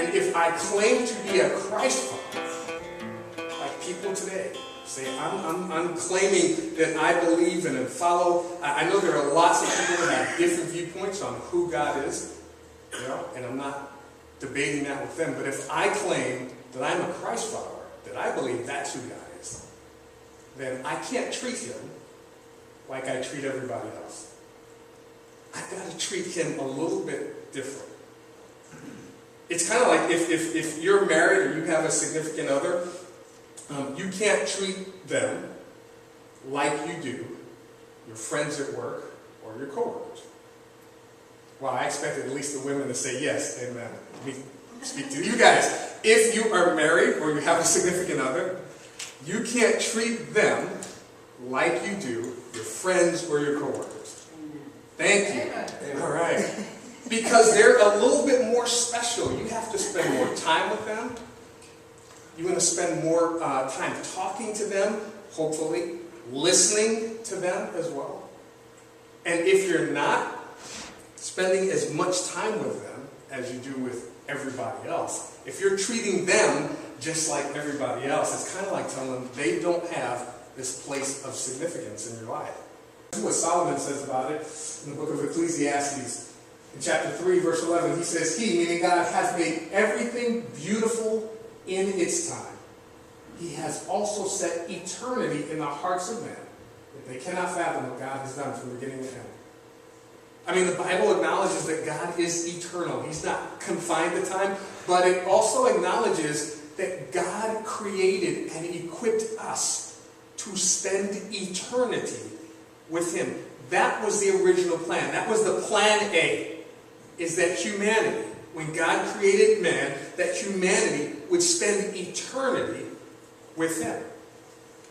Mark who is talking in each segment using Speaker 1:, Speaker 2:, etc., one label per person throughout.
Speaker 1: And if I claim to be a Christ follower, like people today say, I'm claiming that I believe in and follow. I know there are lots of people that have different viewpoints on who God is, and I'm not debating that with them. But if I claim that I'm a Christ follower, that I believe that's who God is, then I can't treat him like I treat everybody else. I've got to treat him a little bit different. It's kind of like if you're married or you have a significant other, you can't treat them like you do your friends at work or your coworkers. Well, I expected at least the women to say yes, amen. Let me speak to you guys. If you are married or you have a significant other, you can't treat them like you do your friends or your coworkers. Thank you. Amen. All right. Because they're a little bit more special. You have to spend more time with them. You're going to spend more time talking to them, hopefully, listening to them as well. And if you're not spending as much time with them as you do with everybody else, if you're treating them just like everybody else, it's kind of like telling them they don't have this place of significance in your life. This is what Solomon says about it in the book of Ecclesiastes. In chapter 3, verse 11, he says, He, meaning God, has made everything beautiful in its time. He has also set eternity in the hearts of men, that they cannot fathom what God has done from beginning to end. I mean, the Bible acknowledges that God is eternal. He's not confined to time, but it also acknowledges that God created and equipped us to spend eternity with Him. That was the original plan. That was the plan A, is that humanity, when God created man, that humanity would spend eternity with Him.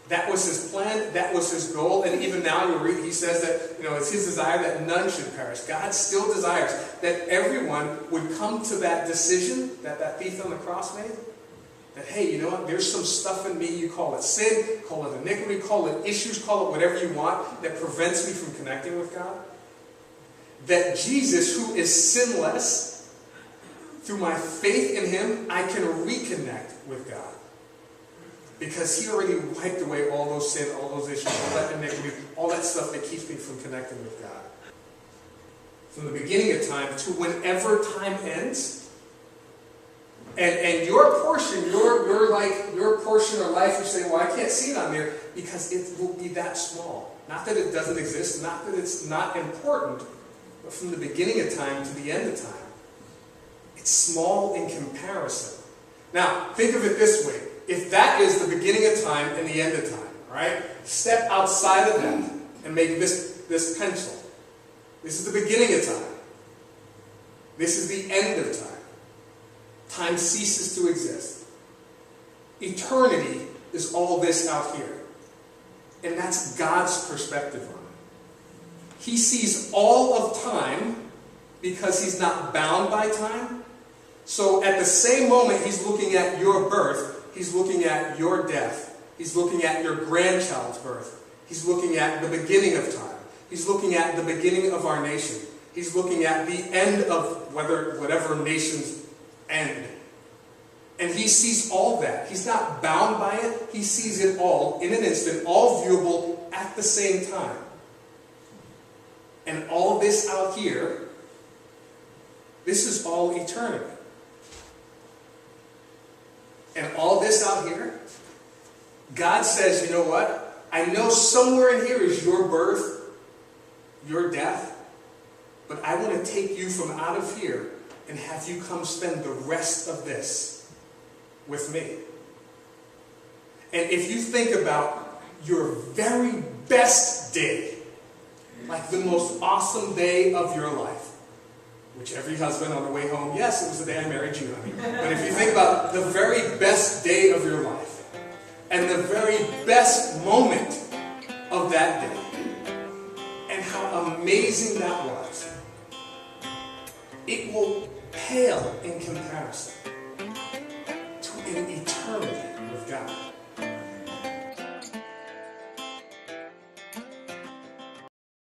Speaker 1: That was His plan, that was His goal, and even now you'll read, He says that, it's His desire that none should perish. God still desires that everyone would come to that decision that that thief on the cross made. That, hey, you know what, there's some stuff in me, you call it sin, call it iniquity, call it issues, call it whatever you want, that prevents me from connecting with God. That Jesus, who is sinless, through my faith in Him, I can reconnect with God. Because He already wiped away all those sin, all those issues, all that iniquity, all that stuff that keeps me from connecting with God. From the beginning of time to whenever time ends. And your portion, your portion of life, you say, well, I can't see it on there, because it will be that small. Not that it doesn't exist, not that it's not important, but from the beginning of time to the end of time, it's small in comparison. Now, think of it this way. If that is the beginning of time and the end of time, right? Step outside of that and make this pencil. This is the beginning of time. This is the end of time. Time ceases to exist. Eternity is all this out here. And that's God's perspective on it. He sees all of time because He's not bound by time. So at the same moment He's looking at your birth, He's looking at your death. He's looking at your grandchild's birth. He's looking at the beginning of time. He's looking at the beginning of our nation. He's looking at the end of whatever nation's end. And He sees all that. He's not bound by it. He sees it all in an instant, all viewable at the same time. And all this out here, this is all eternity. And all this out here, God says, you know what? I know somewhere in here is your birth, your death, but I want to take you from out of here and have you come spend the rest of this with me. And if you think about your very best day, like the most awesome day of your life, which every husband on the way home, yes, it was the day I married you, honey. But if you think about the very best day of your life, and the very best moment of that day, and how amazing that was, it will pale in comparison to an eternity with God.